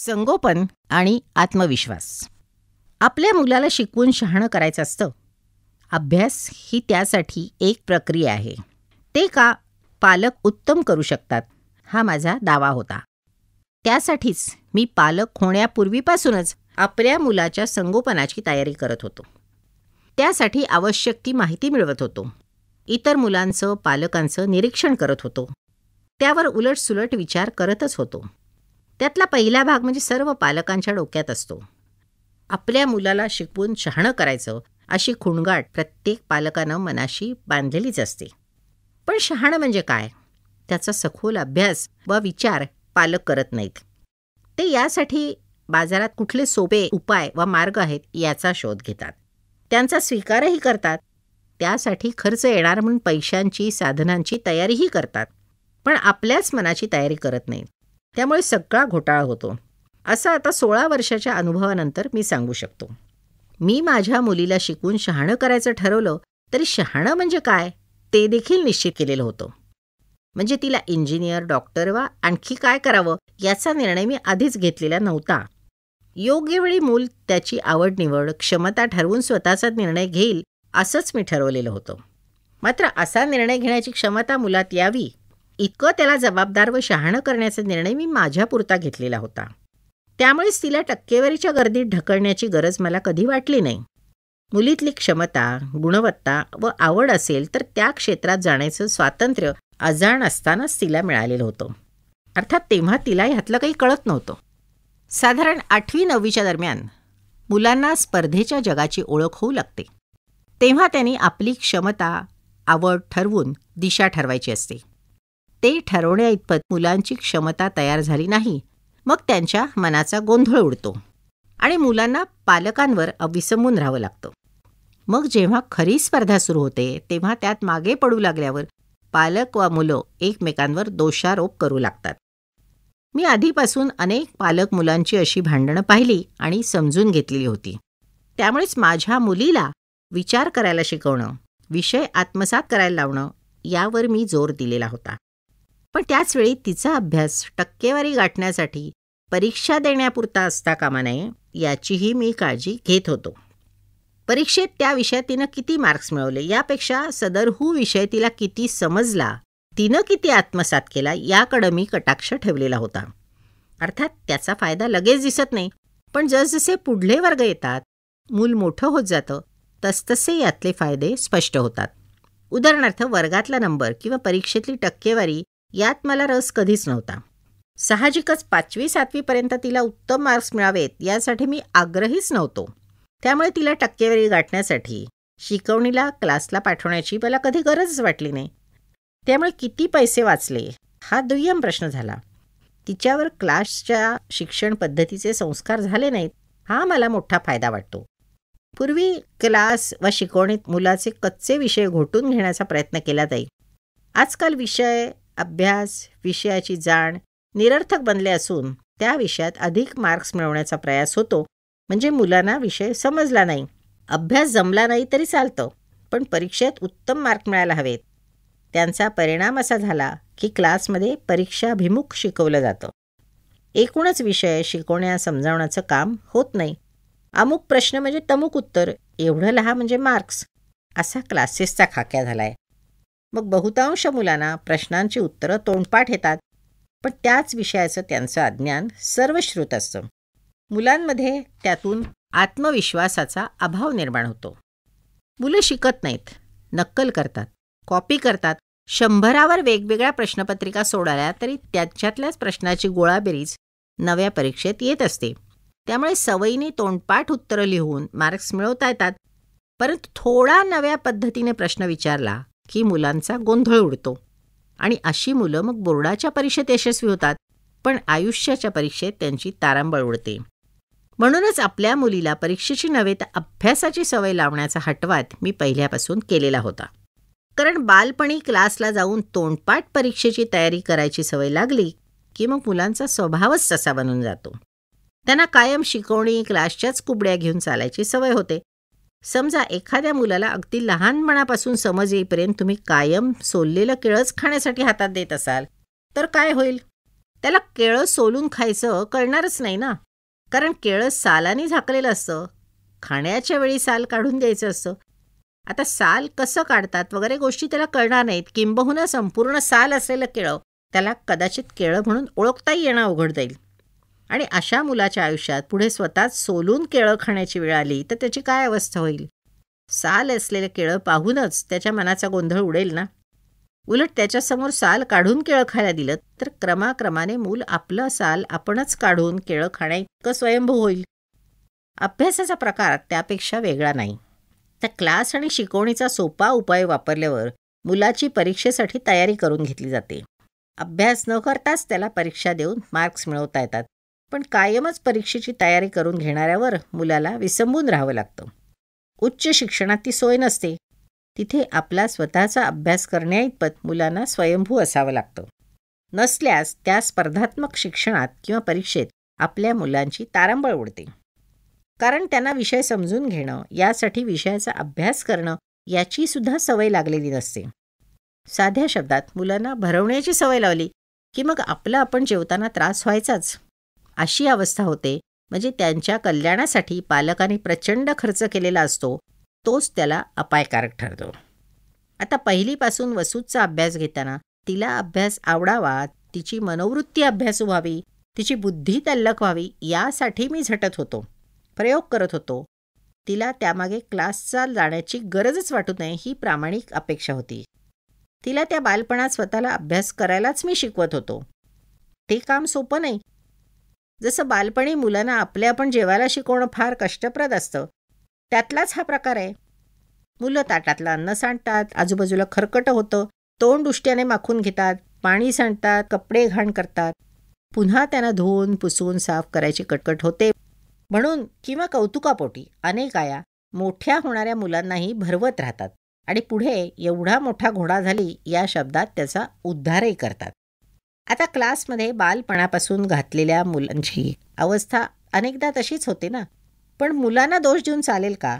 संगोपन आणि आत्मविश्वास. आपल्या मुलाला शिकवून शहाणं करायचं असतं. अभ्यास ही त्यासाठी एक प्रक्रिया आहे. ते का पालक उत्तम करू शकतात हा माझा दावा होता. त्यासाठीच मी पालक होण्यापूर्वीपासूनच आपल्या मुलाच्या संगोपनाची तयारी करत होतो. त्यासाठी आवश्यक ती माहिती मिळवत होतो. इतर मुलांचं पालकांचं निरीक्षण करत होतो. त्यावर उलटसुलट विचार करतच होतो. त्यातला पहिला भाग म्हणजे सर्व पालकांच्या डोक्यात असतो. आपल्या मुलाला शिकवून शहाणं करायचं अशी खुणगाट प्रत्येक पालकानं मनाशी बांधलेलीच असते. पण शहाणं म्हणजे काय? त्याचा सखोल अभ्यास व विचार पालक करत नाहीत. ते यासाठी बाजारात कुठले सोपे उपाय व मार्ग आहेत याचा शोध घेतात. त्यांचा स्वीकारही करतात. त्यासाठी खर्च येणार म्हणून पैशांची साधनांची तयारीही करतात. पण आपल्याच मनाची तयारी करत नाहीत. त्यामुळे सगळा घोटाळा होतो. असं आता 16 वर्षाच्या अनुभवानंतर मी सांगू शकतो. मी माझ्या मुलीला शिकवून शहाणं करायचं ठरवलं तरी शहाणं म्हणजे काय ते देखील निश्चित केलेलं होतं. म्हणजे तिला इंजिनियर, डॉक्टर वा आणखी काय करावं याचा निर्णय मी आधीच घेतलेला नव्हता. योग्य वेळी मूल त्याची आवड निवड, क्षमता ठरवून स्वतःचा निर्णय घेईल असंच मी ठरवलेलं होतं. मात्र असा निर्णय घेण्याची क्षमता मुलात यावी इतकं त्याला जबाबदार व शहाणं करण्याचा निर्णय मी माझ्यापुरता घेतलेला होता. त्यामुळेच तिला टक्केवारीच्या गर्दीत ढकलण्याची गरज मला कधी वाटली नाही. मुलीतली क्षमता, गुणवत्ता व आवड असेल तर त्या क्षेत्रात जाण्याचं स्वातंत्र्य अजाण असतानाच तिला मिळालेलं होतं. अर्थात तेव्हा तिला ह्यातलं काही कळत नव्हतं. साधारण 8वी-9वीच्या दरम्यान मुलांना स्पर्धेच्या जगाची ओळख होऊ लागते. तेव्हा त्यांनी आपली क्षमता, आवड ठरवून दिशा ठरवायची असते. ते ठरवण्याइतपत मुलांची क्षमता तयार झाली नाही मग त्यांच्या मनाचा गोंधळ उडतो आणि मुलांना पालकांवर विसंबून राहावं लागतं. मग जेव्हा खरी स्पर्धा सुरू होते तेव्हा त्यात मागे पडू लागल्यावर पालक व मुलं एकमेकांवर दोषारोप करू लागतात. मी आधीपासून अनेक पालक मुलांची अशी भांडणं पाहिली आणि समजून घेतलेली होती. त्यामुळेच माझ्या मुलीला विचार करायला शिकवणं, विषय आत्मसात करायला लावणं यावर मी जोर दिलेला होता. पण त्याचवेळी तिचा अभ्यास टक्केवारी गाठण्यासाठी परीक्षा देण्यापुरता असता कामा नये याचीही मी काळजी घेत होतो. परीक्षेत त्या विषयात तिनं किती मार्क्स मिळवले यापेक्षा सदरहू विषय तिला किती समजला, तिनं किती आत्मसात केला याकडं मी कटाक्ष ठेवलेला होता. अर्थात त्याचा फायदा लगेच दिसत नाही, पण जसजसे पुढले वर्ग येतात, मूल मोठं होत जातं तसतसे यातले फायदे स्पष्ट होतात. उदाहरणार्थ वर्गातला नंबर किंवा परीक्षेतली टक्केवारी यात मला रस कधीच नव्हता. साहजिकच 5वी-7वीपर्यंत तिला उत्तम मार्क्स मिळावेत यासाठी मी आग्रहीच नव्हतो. त्यामुळे तिला टक्केवारी गाठण्यासाठी शिकवणीला क्लासला पाठवण्याची मला कधी गरजच वाटली नाही. त्यामुळे किती पैसे वाचले हा दुय्यम प्रश्न झाला. तिच्यावर क्लासच्या शिक्षण पद्धतीचे संस्कार झाले नाहीत हा मला मोठा फायदा वाटतो. पूर्वी क्लास व शिकवणीत मुलाचे कच्चे विषय घोटून घेण्याचा प्रयत्न केला जाई. आजकाल विषय, अभ्यास, विषयाची जाण निरर्थक बनले असून त्या विषयात अधिक मार्क्स मिळवण्याचा प्रयास होतो. म्हणजे मुलांना विषय समजला नाही, अभ्यास जमला नाही तरी चालतं, पण परीक्षेत उत्तम मार्क मिळायला हवेत. त्यांचा परिणाम असा झाला की क्लासमध्ये परीक्षाभिमुख शिकवलं जातं. एकूणच विषय शिकवण्या समजावण्याचं काम होत नाही. अमुक प्रश्न म्हणजे तमुक उत्तर, एवढं लहा म्हणजे मार्क्स, असा क्लासेसचा खाक्या झालाय. मग बहुतांश मुलांना प्रश्नांची उत्तरं तोंडपाठ येतात, पण त्याच विषयाचं त्यांचं अज्ञान सर्वश्रुत असतं. मुलांमध्ये त्यातून आत्मविश्वासाचा अभाव निर्माण होतो. मुलं शिकत नाहीत, नक्कल करतात, कॉपी करतात. 100वर वेगवेगळ्या प्रश्नपत्रिका सोडवल्या तरी त्याच्यातल्याच प्रश्नाची गोळाबेरीज नव्या परीक्षेत येत असते. त्यामुळे सवयीने तोंडपाठ उत्तरं लिहून मार्क्स मिळवता येतात, परंतु थोडा नव्या पद्धतीने प्रश्न विचारला की मुलांचा गोंधळ उडतो आणि अशी मुलं मग बोर्डाच्या परीक्षेत यशस्वी होतात, पण आयुष्याच्या परीक्षेत त्यांची तारांबळ उडते. म्हणूनच आपल्या मुलीला परीक्षेची नव्हे तर अभ्यासाची सवय लावण्याचा हटवात मी पहिल्यापासून केलेला होता. कारण बालपणी क्लासला जाऊन तोंडपाठ परीक्षेची तयारी करायची सवय लागली की मग मुलांचा स्वभावच तसा बनून जातो. त्यांना कायम शिकवणी, क्लासच्याच कुबड्या घेऊन चालायची सवय होते. समजा एखाद्या मुलाला अगदी लहानपणापासून समज येईपर्यंत तुम्ही कायम सोललेलं केळंच खाण्यासाठी हातात देत असाल तर काय होईल? त्याला केळं सोलून खायचं कळणारच नाही ना, कारण केळं सालाने झाकलेलं असतं. खाण्याच्या वेळी साल काढून द्यायचं असतं. आता साल कसं काढतात वगैरे गोष्टी त्याला कळणार नाहीत. किंबहुना संपूर्ण साल असलेलं केळं त्याला कदाचित केळं म्हणून ओळखताही येणं अवघड जाईल. आणि अशा मुलाच्या आयुष्यात पुढे स्वतःच सोलून केळं खाण्याची वेळ आली तर त्याची काय अवस्था होईल? साल असलेलं केळं पाहूनच त्याच्या मनाचा गोंधळ उडेल ना. उलट त्याच्यासमोर साल काढून केळं खायला दिलं तर क्रमाक्रमाने मूल आपलं साल आपणच काढून केळं खाण्याइतकं स्वयंभू होईल. अभ्यासाचा प्रकार त्यापेक्षा वेगळा नाही. त्या क्लास आणि शिकवणीचा सोपा उपाय वापरल्यावर मुलाची परीक्षेसाठी तयारी करून घेतली जाते. अभ्यास न करताच त्याला परीक्षा देऊन मार्क्स मिळवता येतात. पण कायमच परीक्षेची तयारी करून घेणाऱ्यावर मुलाला विसंबून राहावं लागतं. उच्च शिक्षणात ती सोय नसते. तिथे आपला स्वतःचा अभ्यास करण्याइतपत मुलांना स्वयंभू असावं लागतं. नसल्यास त्या स्पर्धात्मक शिक्षणात किंवा परीक्षेत आपल्या मुलांची तारांबळ उडते. कारण त्यांना विषय समजून घेणं, यासाठी विषयाचा अभ्यास करणं याची सुद्धा सवय लागलेली नसते. साध्या शब्दात मुलांना भरवण्याची सवय लावली की मग आपला आपण जेवताना त्रास व्हायचाच, अशी अवस्था होते. म्हणजे त्यांच्या कल्याणासाठी पालकांनी प्रचंड खर्च केलेला असतो, तोच त्याला अपायकारक ठरतो. आता पहिलीपासून वसूचा अभ्यास घेताना तिला अभ्यास आवडावा, तिची मनोवृत्ती अभ्यासू व्हावी, तिची बुद्धी तल्लख व्हावी यासाठी मी झटत होतो, प्रयोग करत होतो. तिला त्यामागे क्लासचा जाण्याची गरजच वाटू नये ही प्रामाणिक अपेक्षा होती. तिला त्या बालपणात स्वतःला अभ्यास करायलाच मी शिकवत होतो. ते काम सोपं नाही. जसं बालपणी मुलांना आपले आपण जेवायला शिकवणं फार कष्टप्रद असतं, त्यातलाच हा प्रकार आहे. मुलं ताटातलं अन्न सांडतात, आजूबाजूला खरकटं होतं, तोंड उष्ट्याने माखून घेतात, पाणी सांडतात, कपडे घाण करतात. पुन्हा त्यांना धुवून पुसून साफ करायची कटकट होते. म्हणून किंवा कौतुकापोटी अनेक आया मोठ्या होणाऱ्या मुलांनाही भरवत राहतात आणि पुढे एवढा मोठा घोडा झाली या शब्दात त्याचा उद्धारही करतात. आता क्लासमध्ये बालपणापासून घातलेल्या मुलांची अवस्था अनेकदा तशीच होते ना. पण मुलांना दोष देऊन चालेल का?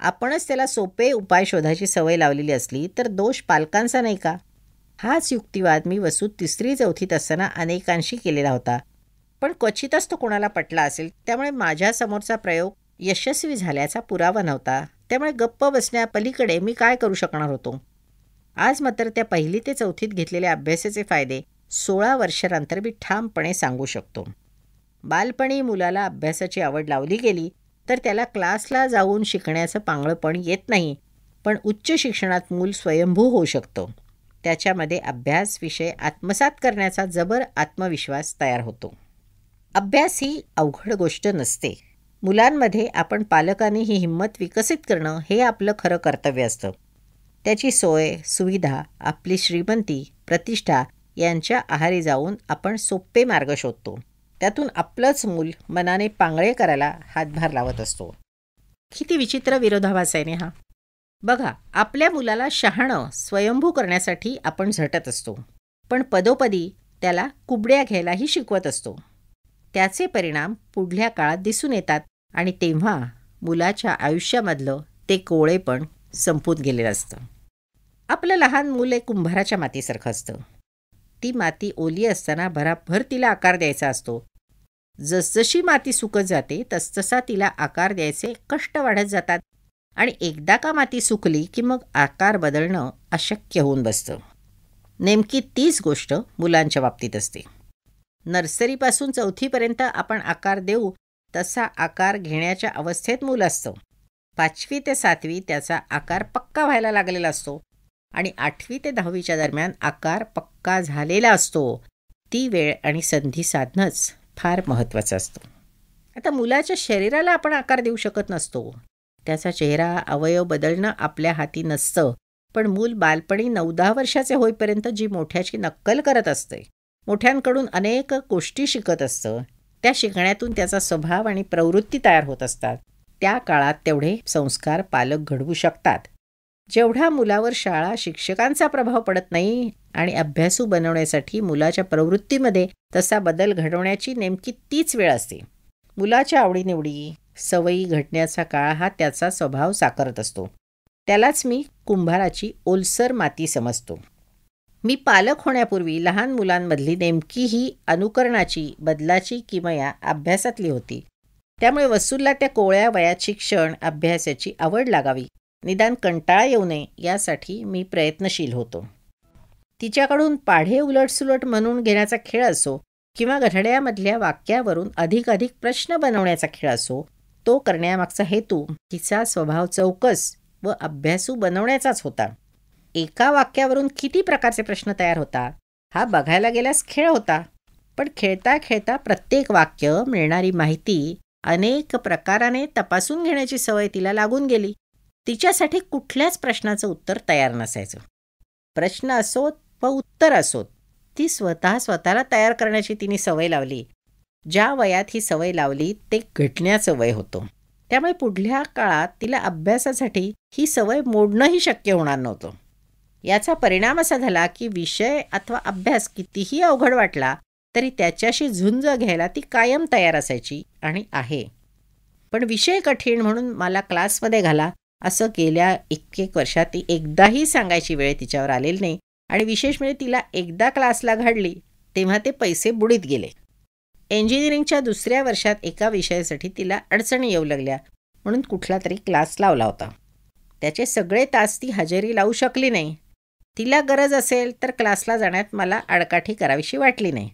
आपणच त्याला सोपे उपाय शोधायची सवय लावलेली असली तर दोष पालकांचा नाही का? हाच युक्तिवाद मी वसू 3री-4थीत असताना अनेकांशी केलेला होता. पण क्वचितच तो कोणाला पटला असेल, त्यामुळे माझ्यासमोरचा प्रयोग यशस्वी झाल्याचा पुरावा नव्हता. त्यामुळे गप्प बसण्यापलीकडे मी काय करू शकणार होतो? आज मात्र त्या 1ली ते 4थीत घेतलेल्या अभ्यासाचे फायदे 16 वर्षानंतर मी ठामपणे सांगू शकतो. बालपणी मुलाला अभ्यासाची आवड लावली गेली तर त्याला क्लासला जाऊन शिकण्याचं पांगळपण येत नाही. पण उच्च शिक्षणात मूल स्वयंभू होऊ शकतं. त्याच्यामध्ये अभ्यास विषय आत्मसात करण्याचा जबर आत्मविश्वास तयार होतो. अभ्यास ही अवघड गोष्ट नसते. मुलांमध्ये आपण पालकांनी ही हिंमत विकसित करणं हे आपलं खरं कर्तव्य असतं. त्याची सोय, सुविधा, आपली श्रीमंती, प्रतिष्ठा यांच्या आहारी जाऊन आपण सोपे मार्ग शोधतो. त्यातून आपलंच मूल मनाने पांगळे करायला हातभार लावत असतो. किती विचित्र विरोधाभास आहे हा. बघा, आपल्या मुलाला शहाणं स्वयंभू करण्यासाठी आपण झटत असतो, पण पदोपदी त्याला कुबड्या घ्यायलाही शिकवत असतो. त्याचे परिणाम पुढल्या काळात दिसून येतात आणि तेव्हा मुलाच्या आयुष्यामधलं ते कोवळेपण संपून गेलेलं असतं. आपलं लहान मूल एक कुंभाराच्या मातीसारखं असतं. ती माती ओली असताना भराभर तिला आकार द्यायचा असतो. जसजशी माती सुकत जाते तसतसा तिला आकार द्यायचे कष्ट वाढत जातात आणि एकदा का माती सुकली की मग आकार बदलणं अशक्य होऊन बसतं. नेमकी तीच गोष्ट मुलांच्या बाबतीत असते. नर्सरीपासून 4थीपर्यंत आपण आकार देऊ तसा आकार घेण्याच्या अवस्थेत मूल असतं. 5वी ते 7वी त्याचा आकार पक्का व्हायला लागलेला असतो आणि 8वी ते 10वीच्या दरम्यान आकार पक्का झालेला असतो. ती वेळ आणि संधी साधणंच फार महत्त्वाचं असतं. आता मुलाच्या शरीराला आपण आकार देऊ शकत नसतो. त्याचा चेहरा, अवयव बदलणं आपल्या हाती नसतं. पण मूल बालपणी 9-10 वर्षाचे होईपर्यंत जी मोठ्याची नक्कल करत असते, मोठ्यांकडून अनेक गोष्टी शिकत असतं, त्या शिकण्यातून त्याचा स्वभाव आणि प्रवृत्ती तयार होत असतात. त्या काळात तेवढे संस्कार पालक घडवू शकतात जेवढा मुलावर शाळा शिक्षकांचा प्रभाव पडत नाही. आणि अभ्यासू बनवण्यासाठी मुलाच्या प्रवृत्तीमध्ये तसा बदल घडवण्याची नेमकी तीच वेळ असते. मुलाच्या आवडीनिवडी, सवयी घडण्याचा काळ हा त्याचा स्वभाव साकारत असतो. त्यालाच मी कुंभाराची ओलसर माती समजतो. मी पालक होण्यापूर्वी लहान मुलांमधली नेमकी ही अनुकरणाची बदलाची किमया अभ्यासातली होती. त्यामुळे वसूलला त्या कोवळ्या वयात शिक्षण अभ्यासाची आवड लागावी, निदान कंटाळा येऊ नये यासाठी मी प्रयत्नशील होतो. तिच्याकडून पाढे उलटसुलट म्हणून घेण्याचा खेळ असो किंवा घड्याळामधल्या वाक्यावरून अधिकाधिक प्रश्न बनवण्याचा खेळ असो, तो करण्यामागचा हेतू तिचा स्वभाव चौकस व अभ्यासू बनवण्याचाच होता. एका वाक्यावरून किती प्रकारचे प्रश्न तयार होतात हा बघायला गेल्यास खेळ होता. पण खेळता खेळता प्रत्येक वाक्य, मिळणारी माहिती अनेक प्रकाराने तपासून घेण्याची सवय तिला लागून गेली. तिच्यासाठी कुठल्याच प्रश्नाचं उत्तर तयार नसायचं. प्रश्न असोत व उत्तर असोत, ती स्वतःला तयार करण्याची तिने सवय लावली. ज्या वयात ही सवय लावली ते घटण्याचं वय होतं. त्यामुळे पुढल्या काळात तिला अभ्यासासाठी ही सवय मोडणंही शक्य होणार नव्हतं. याचा परिणाम असा झाला की विषय अथवा अभ्यास कितीही अवघड वाटला तरी त्याच्याशी झुंज घ्यायला ती कायम तयार असायची आणि आहे. पण विषय कठीण म्हणून मला क्लासमध्ये घाला असं गेल्या 1 वर्षात ती एकदाही सांगायची वेळ तिच्यावर आलेली नाही. आणि विशेष म्हणजे तिला एकदा क्लासला घाडली तेव्हा ते पैसे बुडीत गेले. इंजिनिअरिंगच्या 2ऱ्या वर्षात एका विषयासाठी तिला अडचणी येऊ लागल्या म्हणून कुठला तरी क्लास लावला होता. त्याचे सगळे तास ती हजेरी लावू शकली नाही. तिला गरज असेल तर क्लासला जाण्यात मला आडकाठी करावीशी वाटली नाही.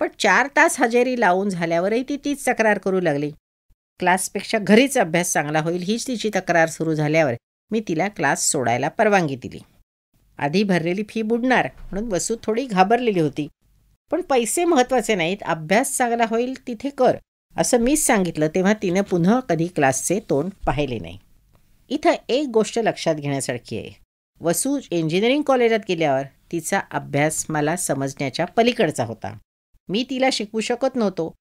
पण 4 तास हजेरी लावून झाल्यावरही ती तीच तक्रार करू लागली. क्लासपेक्षा घरीच अभ्यास चांगला होईल हीच तिची तक्रार सुरू झाल्यावर मी तिला क्लास सोडायला परवानगी दिली. आधी भरलेली फी बुडणार म्हणून वसू थोडी घाबरलेली होती. पण पैसे महत्त्वाचे नाहीत, अभ्यास चांगला होईल तिथे कर असं मीच सांगितलं तेव्हा तिनं पुन्हा कधी क्लासचे तोंड पाहिले नाही. इथं एक गोष्ट लक्षात घेण्यासारखी आहे. वसू इंजिनिअरिंग कॉलेजात गेल्यावर तिचा अभ्यास मला समजण्याच्या पलीकडचा होता. मी तिला शिकवू शकत नव्हतो,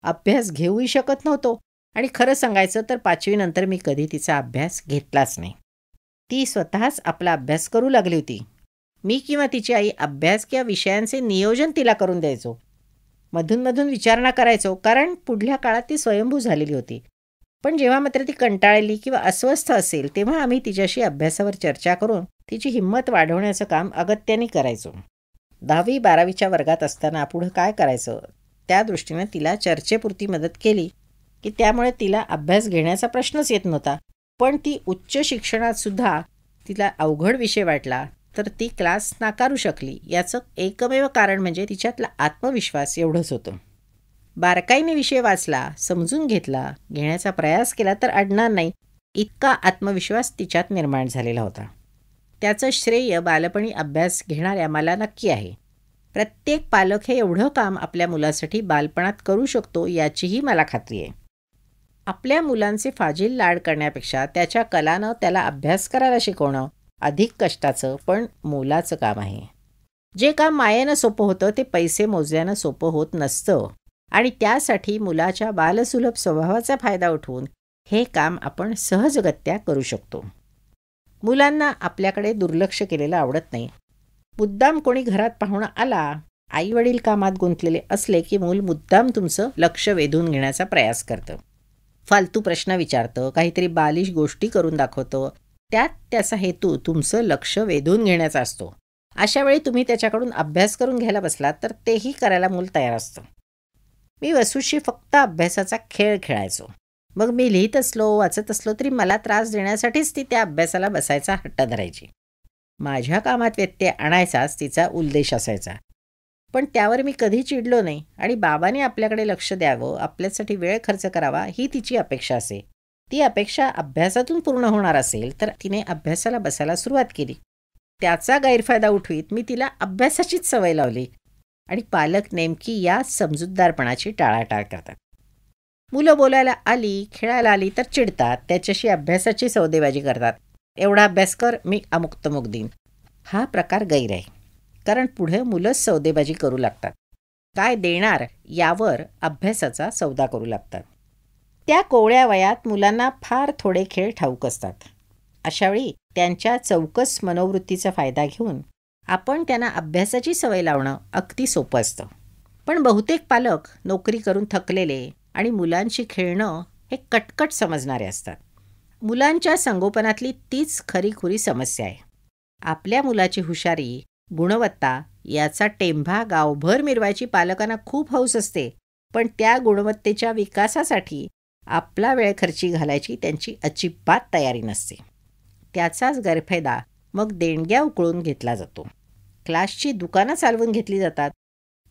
अभ्यास घेऊही शकत नव्हतो आणि खरं सांगायचं तर 5वी नंतर मी कधी तिचा अभ्यास घेतलाच नाही. ती स्वतःच आपला अभ्यास करू लागली होती. मी किंवा तिची आई अभ्यास किंवा विषयांचे नियोजन तिला करून द्यायचो. मधून विचारणा करायचो कारण पुढल्या काळात ती स्वयंभू झालेली होती. पण जेव्हा मात्र ती कंटाळलेली किंवा अस्वस्थ असेल तेव्हा आम्ही तिच्याशी अभ्यासावर चर्चा करून तिची हिंमत वाढवण्याचं काम अगत्याने करायचो. 10वी-12वीच्या वर्गात असताना पुढं काय करायचं त्या दृष्टीनं तिला चर्चेपुरती मदत केली की त्यामुळे तिला अभ्यास घेण्याचा प्रश्नच येत नव्हता. पण ती उच्च शिक्षणात सुद्धा तिला अवघड विषय वाटला तर ती क्लास नाकारू शकली. याचं एकमेव कारण म्हणजे तिच्यातला आत्मविश्वास एवढंच होतं. बारकाईने विषय वाचला, समजून घेण्याचा प्रयास केला तर अडणार नाही इतका आत्मविश्वास तिच्यात निर्माण झालेला होता. त्याचं श्रेय बालपणी अभ्यास घेणाऱ्या मला नक्की आहे. प्रत्येक पालक हे एवढं काम आपल्या मुलासाठी बालपणात करू शकतो याचीही मला खात्री आहे. आपल्या मुलांचे फाजील लाड करण्यापेक्षा त्याच्या कलानं त्याला अभ्यास करायला शिकवणं अधिक कष्टाचं पण मोलाचं काम आहे. जे काम मायेनं सोपं होतं ते पैसे मोजल्यानं सोपं होत नसतं आणि त्यासाठी मुलाच्या बालसुलभ स्वभावाचा फायदा उठवून हे काम आपण सहजगत्या करू शकतो. मुलांना आपल्याकडे दुर्लक्ष केलेलं आवडत नाही. मुद्दाम कोणी घरात पाहुणा आला, आईवडील कामात गुंतलेले असले की मूल मुद्दाम तुमचं लक्ष वेधून घेण्याचा प्रयास करतं. फालतू प्रश्न विचारतं, काहीतरी बालिश गोष्टी करून दाखवतं. त्यात त्याचा हेतू तुमचं लक्ष वेधून घेण्याचा असतो. अशा वेळी तुम्ही त्याच्याकडून अभ्यास करून घ्यायला बसलात तर तेही करायला मूल तयार असतं. मी वसूशी फक्त अभ्यासाचा खेळ खेळायचो. मग मी लिहित असलो, वाचत असलो तरी मला त्रास देण्यासाठीच ती त्या अभ्यासाला बसायचा हट्ट धरायची. माझ्या कामात व्यत्यय आणायचाच तिचा उद्देश असायचा. पण त्यावर मी कधी चिडलो नाही आणि बाबाने आपल्याकडे लक्ष द्यावं, आपल्यासाठी वेळ खर्च करावा ही तिची अपेक्षा असे. ती अपेक्षा अभ्यासातून पूर्ण होणार असेल तर तिने अभ्यासाला बसायला सुरुवात केली. त्याचा गैरफायदा उठवीत मी तिला अभ्यासाचीच सवय लावली आणि पालक नेमकी या समजूतदारपणाची टाळाटाळ करतात. मुलं बोलायला आली, खेळायला आली तर चिडतात, त्याच्याशी अभ्यासाची सौदेबाजी करतात. एवढा अभ्यास कर, मी अमुक तमुक देईन. हा प्रकार गैर आहे. कारण पुढे मुलंच सौदेबाजी करू लागतात. काय देणार यावर अभ्यासाचा सौदा करू लागतात. त्या कोवळ्या वयात मुलांना फार थोडे खेळ ठाऊक असतात. अशावेळी त्यांच्या चौकस मनोवृत्तीचा फायदा घेऊन आपण त्यांना अभ्यासाची सवय लावणं अगदी सोपं असतं. पण बहुतेक पालक नोकरी करून थकलेले आणि मुलांशी खेळणं हे कटकट समजणारे असतात. मुलांच्या संगोपनातली तीच खरीखुरी समस्या आहे. आपल्या मुलाची हुशारी गुणवत्ता याचा टेंभा गावभर मिरवायची पालकांना खूप हौस असते, पण त्या गुणवत्तेच्या विकासासाठी आपला वेळ खर्ची घालायची त्यांची अजिबात तयारी नसते. त्याचाच गैरफायदा मग देणग्या उकळून घेतला जातो. क्लासची दुकानं चालवून घेतली जातात.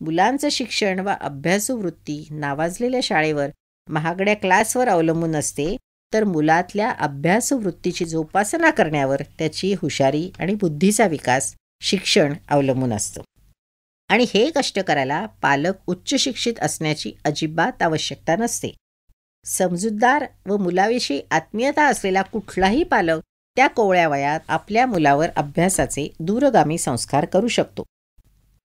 मुलांचं शिक्षण व अभ्यासू वृत्ती नावाजलेल्या शाळेवर, महागड्या क्लासवर अवलंबून असते, तर मुलातल्या अभ्यासू वृत्तीची जोपासना करण्यावर त्याची हुशारी आणि बुद्धीचा विकास, शिक्षण अवलंबून असतं. आणि हे कष्ट करायला पालक उच्च शिक्षित असण्याची अजिबात आवश्यकता नसते. समजूतदार व मुलाविषयी आत्मीयता असलेला कुठलाही पालक त्या कोवळ्या वयात आपल्या मुलावर अभ्यासाचे दूरगामी संस्कार करू शकतो.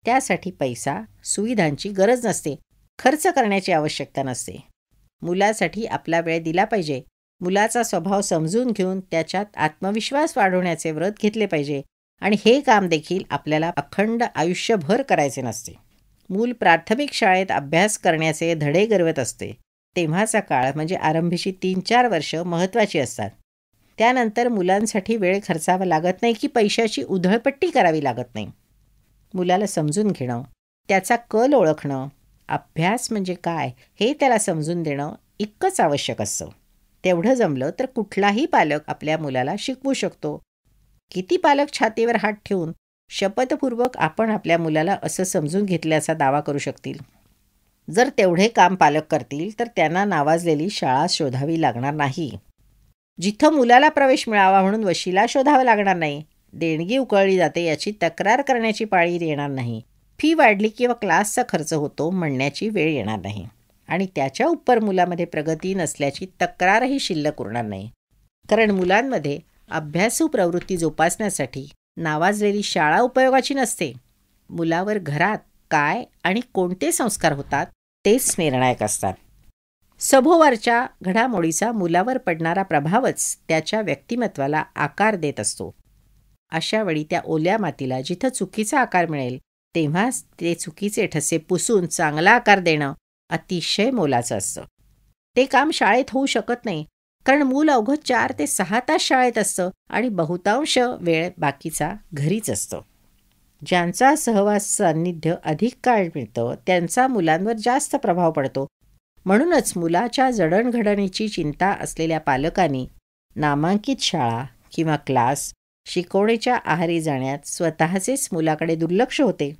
त्यासाठी पैसा, सुविधांची गरज नसते, खर्च करण्याची आवश्यकता नसते. मुलासाठी आपला वेळ दिला पाहिजे. मुलाचा स्वभाव समजून घेऊन त्याच्यात आत्मविश्वास वाढवण्याचे व्रत घेतले पाहिजे. आणि हे काम देखील आपल्याला अखंड आयुष्यभर करायचे नसते. मूल प्राथमिक शाळेत अभ्यास करण्याचे धडे गिरवत असते, तेव्हाचा काळ म्हणजे आरंभीची 3-4 वर्ष महत्त्वाची असतात. त्यानंतर मुलांसाठी वेळ खर्चावा लागत नाही की पैशाची उधळपट्टी करावी लागत नाही. मुलाला समजून घेणं, त्याचा कल ओळखणं, अभ्यास म्हणजे काय हे त्याला समजून देणं इतकंच आवश्यक असतं. तेवढं जमलं तर कुठलाही पालक आपल्या मुलाला शिकवू शकतो. किती पालक छातीवर हात ठेवून शपथपूर्वक आपण आपल्या मुलाला असं समजून घेतल्याचा दावा करू शकतील? जर तेवढे काम पालक करतील तर त्यांना नावाजलेली शाळा शोधावी लागणार नाही. जिथं मुलाला प्रवेश मिळावा म्हणून वशिला शोधावा लागणार नाही. देणगी उकळली जाते याची तक्रार करण्याची पाळी येणार नाही. फी वाढली किंवा क्लासचा खर्च होतो म्हणण्याची वेळ येणार नाही. आणि त्याच्या उपर मुलामध्ये प्रगती नसल्याची तक्रारही शिल्लक उरणार नाही. कारण मुलांमध्ये अभ्यासू प्रवृत्ती जोपासण्यासाठी नावाजलेली शाळा उपयोगाची नसते. मुलावर घरात काय आणि कोणते संस्कार होतात तेच निर्णायक असतात. सभोवरच्या घडामोडीचा मुलावर पडणारा प्रभावच त्याच्या व्यक्तिमत्वाला आकार देत असतो. अशा वेळी त्या ओल्या मातीला जिथं चुकीचा आकार मिळेल तेव्हाच ते चुकीचे ठसे पुसून चांगला आकार देणं अतिशय मोलाचं असतं. ते काम शाळेत होऊ शकत नाही, कारण मूल अवघं 4 ते 6 तास शाळेत असतं आणि बहुतांश वेळ बाकीचा घरीच असतो. ज्यांचा सहवास सान्निध्य अधिक काळ मिळतं त्यांचा मुलांवर जास्त प्रभाव पडतो. म्हणूनच मुलाच्या जडणघडणीची चिंता असलेल्या पालकांनी नामांकित शाळा किंवा क्लास शिकवणीच्या आहारी जाण्यात स्वतःचेच मुलाकडे दुर्लक्ष होते.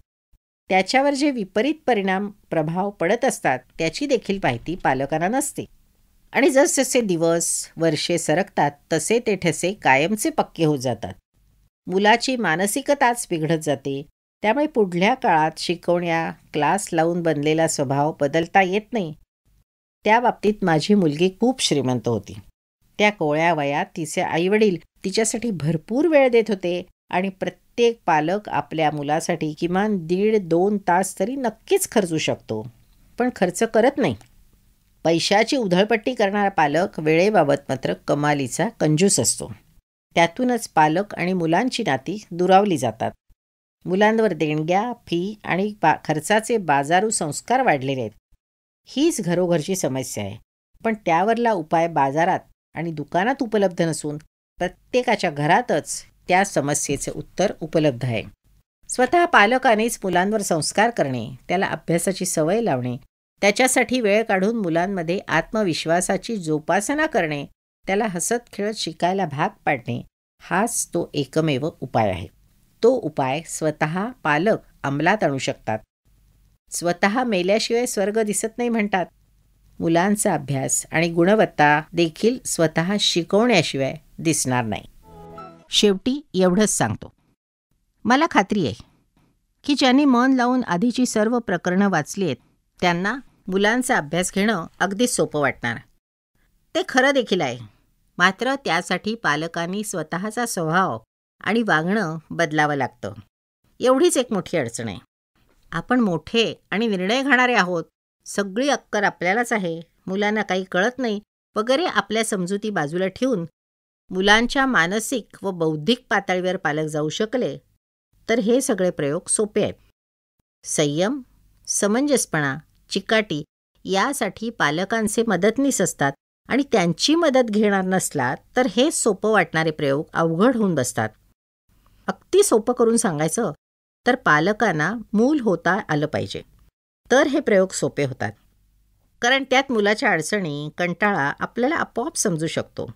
त्याच्यावर जे विपरीत परिणाम प्रभाव पडत असतात त्याची देखील माहिती पालकांना नसते. आणि जसजसे दिवस वर्षे सरकतात तसे ते ठसे कायमचे पक्के होत जातात. मुलाची मानसिकताच बिघडत जाते. त्यामुळे पुढल्या काळात शिकवण्या क्लास लावून बनलेला स्वभाव बदलता येत नाही. त्या बाबतीत माझी मुलगी खूप श्रीमंत होती. त्या कोवळ्या वयात तिचे आईवडील तिच्यासाठी भरपूर वेळ देत होते आणि प्रत्येक पालक आपल्या मुलासाठी किमान 1.5-2 तास तरी नक्कीच खर्चू शकतो, पण खर्च करत नाही. पैशाची उधळपट्टी करणारा पालक वेळेबाबत मात्र कमालीचा कंजूस असतो. त्यातूनच पालक आणि मुलांची नाती दुरावली जातात. मुलांवर देणग्या, फी आणि खर्चाचे बाजारू संस्कार वाढलेले आहेत. हीच घरोघरची समस्या आहे. पण त्यावरला उपाय बाजारात आणि दुकानात उपलब्ध नसून प्रत्येकाच्या घरातच त्या समस्येचे उत्तर उपलब्ध आहे. स्वतः पालकानेच मुलांवर संस्कार करणे, त्याला अभ्यासाची सवय लावणे, त्याच्यासाठी वेळ काढून मुलांमध्ये आत्मविश्वासाची जोपासना करणे, त्याला हसत खेळत शिकायला भाग पाडणे, हाच तो एकमेव उपाय आहे. तो उपाय स्वतः पालक अंमलात आणू शकतात. स्वतः मेल्याशिवाय स्वर्ग दिसत नाही म्हणतात. मुलांचा अभ्यास आणि गुणवत्ता देखील स्वतः शिकवण्याशिवाय दिसणार नाही. शेवटी एवढंच सांगतो, मला खात्री आहे की ज्यांनी मन लावून आधीची सर्व प्रकरणं वाचली आहेत त्यांना मुलांचा अभ्यास घेणं अगदी सोपं वाटणार. ते खरं देखील आहे. मात्र त्यासाठी पालकांनी स्वतःचा स्वभाव आणि वागणं बदलावं लागतं. एवढीच एक मोठी अडचण आहे. आपण मोठे आणि निर्णय घेणारे आहोत, सगळी अक्कल आपल्यालाच आहे, मुलांना काही कळत नाही वगैरे आपल्या समजुती बाजूला ठेवून मुलांच्या मानसिक व बौद्धिक पातळीवर पालक जाऊ शकले तर हे सगळे प्रयोग सोपे आहेत. संयम, समंजसपणा, चिकाटी यासाठी पालकांचे मदतनीस असतात आणि त्यांची मदत घेणार नसला तर हे सोपं वाटणारे प्रयोग अवघड होऊन बसतात. अगदी सोपं करून सांगायचं तर पालकांना मूल होता आलं पाहिजे. तर हे प्रयोग सोपे होतात. कारण त्यात मुलाच्या अडचणी, कंटाळा आपल्याला आपोआप समजू शकतो.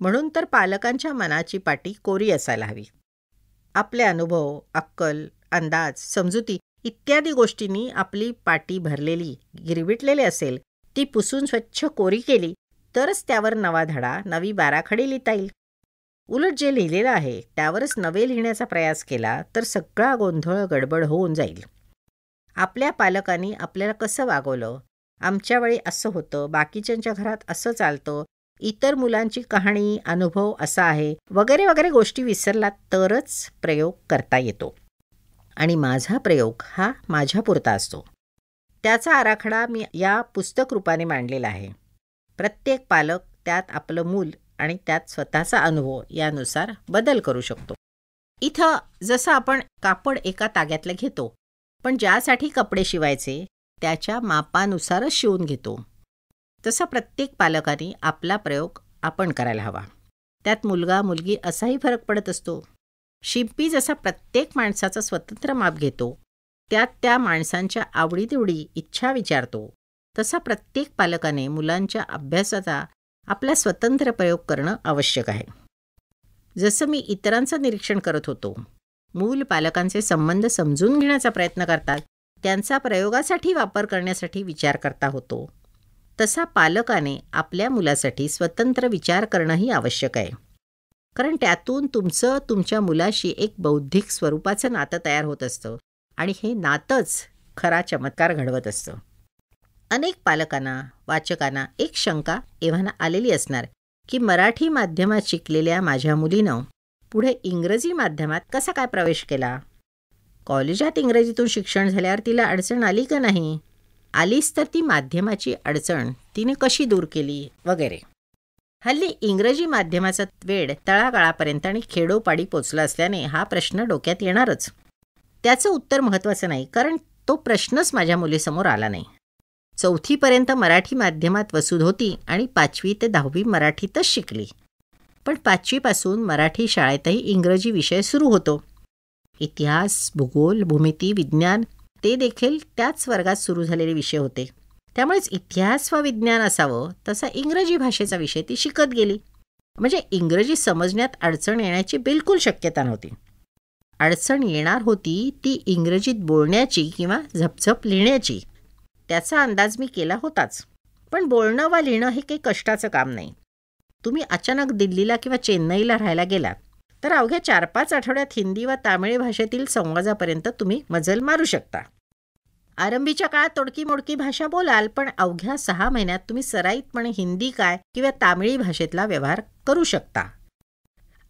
म्हणून तर पालकांच्या मनाची पाटी कोरी असायला हवी. आपले अनुभव, अक्कल, अंदाज, समजुती इत्यादी गोष्टींनी आपली पाटी भरलेली, गिरविटलेली असेल, ती पुसून स्वच्छ कोरी केली तरच त्यावर नवा धडा, नवी बाराखडी लिहिता येईल. उलट जे लिहिलेलं आहे त्यावरच नवे लिहिण्याचा प्रयास केला तर सगळा गोंधळ गडबड होऊन जाईल. आपल्या पालकांनी आपल्याला कसं वागवलं, आमच्या वेळी असं होतं, बाकीच्यांच्या घरात असं चालतं, इतर मुलांची कहाणी, अनुभव असा आहे, वगैरे वगैरे गोष्टी विसरलात तरच प्रयोग करता येतो. आणि माझा प्रयोग हा माझ्यापुरता असतो. त्याचा आराखडा मी या पुस्तक रूपाने मांडलेला आहे. प्रत्येक पालक त्यात आपलं मूल आणि त्यात स्वतःचा अनुभव यानुसार बदल करू शकतो. इथं जसं आपण कापड एका ताग्यातलं घेतो, पण ज्यासाठी कपडे शिवायचे त्याच्या मापानुसारच शिवून घेतो, तसा प्रत्येक पालकाने आपला प्रयोग आपण करायला हवा. त्यात मुलगा मुलगी असाही फरक पडत असतो. शिंपी जसा प्रत्येक माणसाचं स्वतंत्र माप घेतो, त्यात त्या माणसांच्या आवडीनिवडी, इच्छा विचारतो, तसा प्रत्येक पालकाने मुलांच्या अभ्यासाचा आपला स्वतंत्र प्रयोग करणं आवश्यक आहे. जसं मी इतरांचं निरीक्षण करत होतो, मूल पालकांचे संबंध समजून घेण्याचा प्रयत्न करतात, त्यांचा प्रयोगासाठी वापर करण्यासाठी विचार करता होतो, तसा पालकाने आपल्या मुलासाठी स्वतंत्र विचार करणंही आवश्यक आहे. कारण त्यातून तुमचं तुमच्या मुलाशी एक बौद्धिक स्वरूपाचं नातं तयार होत असतं आणि हे नातंच खरा चमत्कार घडवत असतं. अनेक पालकांना, वाचकांना एक शंका एव्हाना आलेली असणार की मराठी माध्यमात शिकलेल्या माझ्या मुलीनं पुढे इंग्रजी माध्यमात कसा काय प्रवेश केला? कॉलेजात इंग्रजीतून शिक्षण झाल्यावर तिला अडचण आली का नाही? आलीच तर ती माध्यमाची अडचण तिने कशी दूर केली वगैरे. हल्ली इंग्रजी माध्यमाचा वेड तळागाळापर्यंत आणि खेडोपाडी पोचला असल्याने हा प्रश्न डोक्यात येणारच. त्याचं उत्तर महत्त्वाचं नाही, कारण तो प्रश्नच माझ्या मुलीसमोर आला नाही. 4थीपर्यंत मराठी माध्यमात वसूद होती आणि 5वी ते 10वी मराठीतच शिकली. पण 5वीपासून मराठी शाळेतही इंग्रजी विषय सुरू होतो. इतिहास, भूगोल, भूमिती, विज्ञान ते देखील त्याच वर्गात सुरू झालेले विषय होते. त्यामुळेच इतिहास व विज्ञान असावं तसा इंग्रजी भाषेचा विषय ती शिकत गेली. म्हणजे इंग्रजी समजण्यात अडचण येण्याची बिलकुल शक्यता नव्हती. अडचण येणार होती ती इंग्रजीत बोलण्याची किंवा झपझप लिहिण्याची. त्याचा अंदाज मी केला होताच. पण बोलणं वा लिहिणं हे काही कष्टाचं काम नाही. तुम्ही अचानक दिल्लीला किंवा चेन्नईला राहायला गेलात तर अवघ्या 4-5 आठवड्यात हिंदी व तामिळी भाषेतील संवादापर्यंत तुम्ही मजल मारू शकता. आरंभीच्या काळात तोडकी मोडकी भाषा बोलाल, पण अवघ्या 6 महिन्यात तुम्ही सराईतपणे हिंदी काय किंवा तामिळी भाषेतला व्यवहार करू शकता.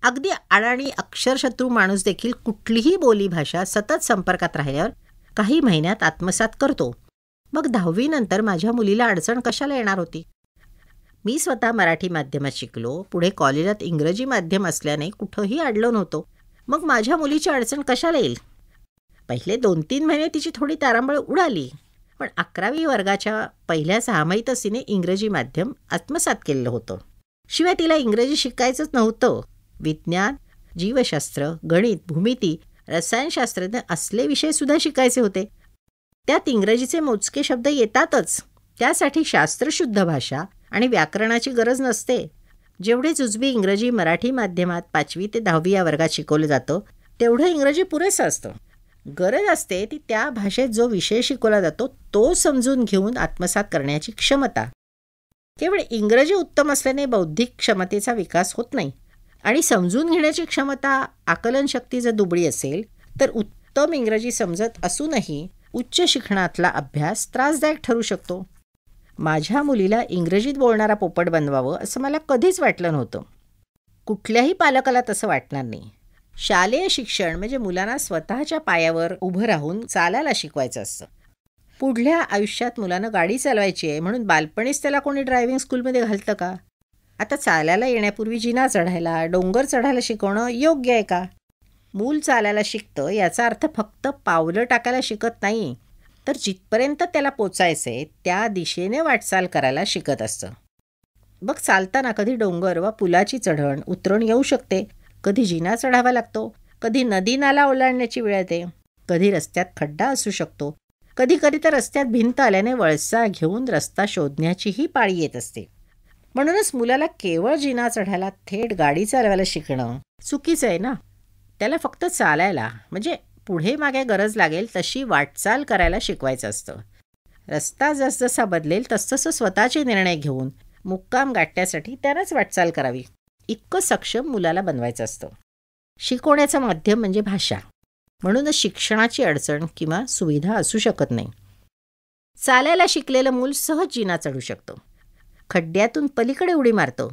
अगदी अडाणी अक्षरशत्रू माणूस देखील कुठलीही बोली भाषा सतत संपर्कात राहिल्यावर काही महिन्यात आत्मसात करतो. मग 10वी नंतर माझ्या मुलीला अडचण कशाला येणार होती? मी स्वतः मराठी माध्यमात शिकलो, पुढे कॉलेजात इंग्रजी माध्यम असल्याने कुठंही अडलो नव्हतो. मग माझ्या मुलीची अडचण कशाला येईल? पहिले 2-3 महिने तिची थोडी तारांबळ उडाली, पण 11वी वर्गाच्या पहिल्या 6 महिन्यातच तिने इंग्रजी माध्यम आत्मसात केलेलं होतं. शिवाय तिला इंग्रजी शिकायचंच नव्हतं. विज्ञान, जीवशास्त्र, गणित, भूमिती, रसायनशास्त्र असले विषयसुद्धा शिकायचे होते. त्यात इंग्रजीचे मोजके शब्द येतातच. त्यासाठी शास्त्रशुद्ध भाषा आणि व्याकरणाची गरज नसते. जेवढे जुजबी इंग्रजी मराठी माध्यमात 5वी ते 10वी या वर्गात शिकवलं जातं तेवढं इंग्रजी पुरेसं असतं. गरज असते ती त्या भाषेत जो विषय शिकवला जातो तो समजून घेऊन आत्मसात करण्याची क्षमता. केवळ इंग्रजी उत्तम असल्याने बौद्धिक क्षमतेचा विकास होत नाही. आणि समजून घेण्याची क्षमता, आकलनशक्ती जर दुबळी असेल तर उत्तम इंग्रजी समजत असूनही उच्च शिक्षणातला अभ्यास त्रासदायक ठरू शकतो. माझ्या मुलीला इंग्रजीत बोलणारा पोपट बनवावं असं मला कधीच वाटलं नव्हतं. कुठल्याही पालकाला तसं वाटणार नाही. शालेय शिक्षण म्हणजे मुलांना स्वतःच्या पायावर उभं राहून चालायला शिकवायचं असतं. पुढल्या आयुष्यात मुलानं गाडी चालवायची आहे म्हणून बालपणीच त्याला कोणी ड्रायव्हिंग स्कूलमध्ये घालतं का? आता चालायला येण्यापूर्वी जिना चढायला, डोंगर चढायला शिकवणं योग्य आहे का? मूल चालायला शिकतं याचा अर्थ फक्त पावलं टाकायला शिकत नाही, तर जिथपर्यंत त्याला पोचायचंय त्या दिशेने वाटचाल करायला शिकत असतं. बघ, चालताना कधी डोंगर वा पुलाची चढण उतरण येऊ शकते, कधी जिना चढावा लागतो, कधी नदी नाला ओलांडण्याची वेळ येते. कधी रस्त्यात खड्डा असू शकतो, कधीकधी तर रस्त्यात भिंत आल्याने वळसा घेऊन रस्ता शोधण्याचीही पाळी येत असते. म्हणूनच मुलाला केवळ जिना चढायला थेट गाडी चालवायला शिकणं चुकीचं आहे ना. त्याला फक्त चालायला, म्हणजे पुढे मागे गरज लागेल तशी वाटचाल करायला शिकवायचं असतं. रस्ता जसजसा बदलेल तसतसं स्वतःचे निर्णय घेऊन मुक्काम गाठण्यासाठी त्यानंच वाटचाल करावी, इतकं सक्षम मुलाला बनवायचं असतं. शिकवण्याचं माध्यम म्हणजे भाषा, म्हणूनच शिक्षणाची अडचण किंवा सुविधा असू शकत नाही. चालायला शिकलेलं मूल सहज जिना चढू शकतं, खड्ड्यातून पलीकडे उडी मारतं.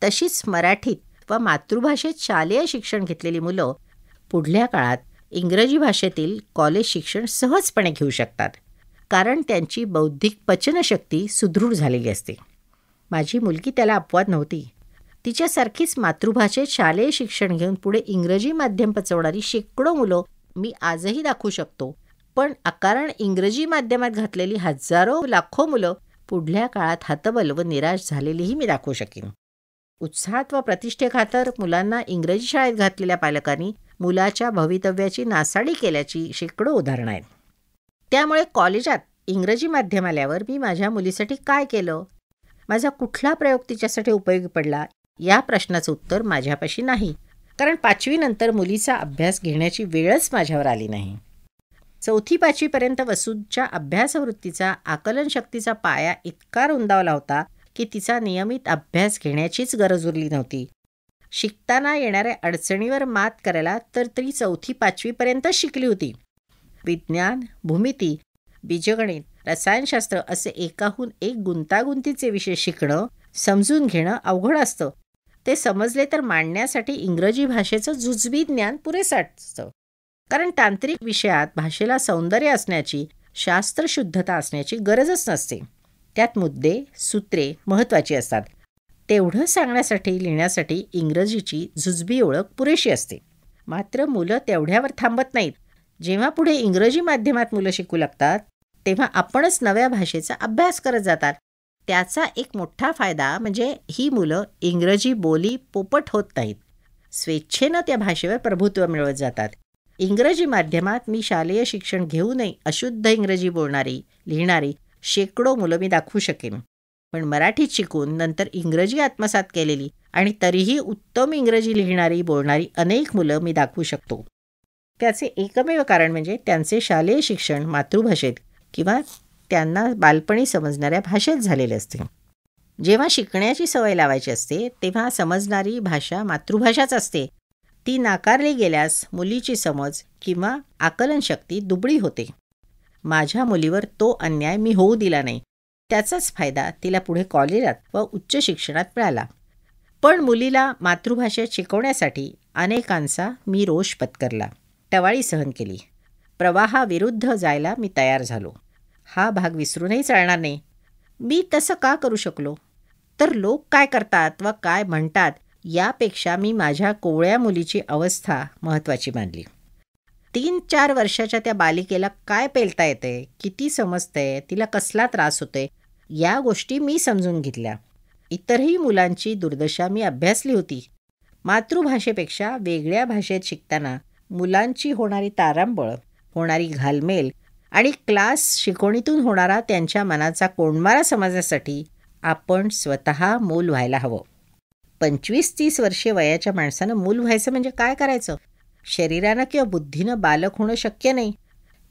तशीच मराठीत व मातृभाषेत शालेय शिक्षण घेतलेली मुलं पुढल्या काळात इंग्रजी भाषेतील कॉलेज शिक्षण सहजपणे घेऊ शकतात, कारण त्यांची बौद्धिक पचनशक्ती सुदृढ झालेली असते. माझी मुलगी त्याला अपवाद नव्हती. तिच्यासारखीच मातृभाषेत शालेय शिक्षण घेऊन पुढे इंग्रजी माध्यम पचवणारी शेकडो मुलं मी आजही दाखवू शकतो. पण अकारण इंग्रजी माध्यमात घातलेली हजारो लाखो मुलं पुढल्या काळात हतबल व निराश झालेलीही मी दाखवू शकेन. उत्साहात व प्रतिष्ठेखातर मुलांना इंग्रजी शाळेत घातलेल्या पालकांनी मुलाच्या भवितव्याची नासाडी केल्याची शेकडो उदाहरणं आहेत. त्यामुळे कॉलेजात इंग्रजी माध्यम आल्यावर मी माझ्या मुलीसाठी काय केलं, माझा कुठला प्रयोग तिच्यासाठी उपयोगी पडला, या प्रश्नाचं उत्तर माझ्यापाशी नाही. कारण 5वी नंतर मुलीचा अभ्यास घेण्याची वेळच माझ्यावर आली नाही. 4-5वीपर्यंत वसूच्या अभ्यासवृत्तीचा आकलनशक्तीचा पाया इतका रुंदावला होता की तिचा नियमित अभ्यास घेण्याचीच गरज उरली नव्हती. शिकताना येणाऱ्या अडचणीवर मात करायला तर ती 4-5वीपर्यंतच शिकली होती. विज्ञान, भूमिती, बीजगणित, रसायनशास्त्र असे एकाहून एक गुंतागुंतीचे विषय शिकणं, समजून घेणं अवघड असतं. ते समजले तर मांडण्यासाठी इंग्रजी भाषेचं जुजबी ज्ञान पुरेसं असतं. कारण तांत्रिक विषयात भाषेला सौंदर्य असण्याची, शास्त्रशुद्धता असण्याची गरजच नसते. त्यात मुद्दे, सूत्रे महत्त्वाची असतात. तेवढं सांगण्यासाठी, लिहिण्यासाठी इंग्रजीची जुजबी ओळख पुरेशी असते. मात्र मुलं तेवढ्यावर थांबत नाहीत. जेव्हा पुढे इंग्रजी माध्यमात मुलं शिकू लागतात तेव्हा आपणच नव्या भाषेचा अभ्यास करत जातात. त्याचा एक मोठा फायदा म्हणजे ही मुलं इंग्रजी बोली पोपट होत नाहीत, स्वेच्छेनं त्या भाषेवर प्रभुत्व मिळवत जातात. इंग्रजी माध्यमात मी शालेय शिक्षण घेऊनही अशुद्ध इंग्रजी बोलणारी, लिहिणारी शेकडो मुलं मी दाखवू शकेन. पण मराठीत शिकून नंतर इंग्रजी आत्मसात केलेली आणि तरीही उत्तम इंग्रजी लिहिणारी, बोलणारी अनेक मुलं मी दाखवू शकतो. त्याचे एकमेव कारण म्हणजे त्यांचे शालेय शिक्षण मातृभाषेत किंवा त्यांना बालपणी समजणाऱ्या भाषेत झालेले असते. जेव्हा शिकण्याची सवय लावायची असते तेव्हा समजणारी भाषा मातृभाषाच असते. ती नाकारली गेल्यास मुलीची समज किंवा आकलनशक्ती दुबळी होते. माझ्या मुलीवर तो अन्याय मी होऊ दिला नाही. त्याचाच फायदा तिला पुढे कॉलेजात व उच्च शिक्षणात मिळाला. पण मुलीला मातृभाषेत शिकवण्यासाठी अनेकांचा मी रोष पत्करला, टवाळी सहन केली. प्रवाहाविरुद्ध जायला मी तयार झालो. हा भाग विसरूनही चालणार नाही. मी तसं का करू शकलो? तर लोक काय करतात व काय म्हणतात यापेक्षा मी माझ्या कोवळ्या मुलीची अवस्था महत्त्वाची मानली. 3-4 वर्षाच्या त्या बालिकेला काय पेलता येते, किती समजते, तिला कसला त्रास होते, या गोष्टी मी समजून घेतल्या. इतरही मुलांची दुर्दशा मी अभ्यासली होती. मातृभाषेपेक्षा वेगळ्या भाषेत शिकताना मुलांची होणारी तारांबळ, होणारी घालमेल आणि क्लास शिकवणीतून होणारा त्यांच्या मनाचा कोंडमारा समजण्यासाठी आपण स्वतः मूल व्हायला हवं. 25-30 वर्षे वयाच्या माणसानं मूल व्हायचं म्हणजे काय करायचं? शरीरानं किंवा बुद्धीनं बालक होणं शक्य नाही,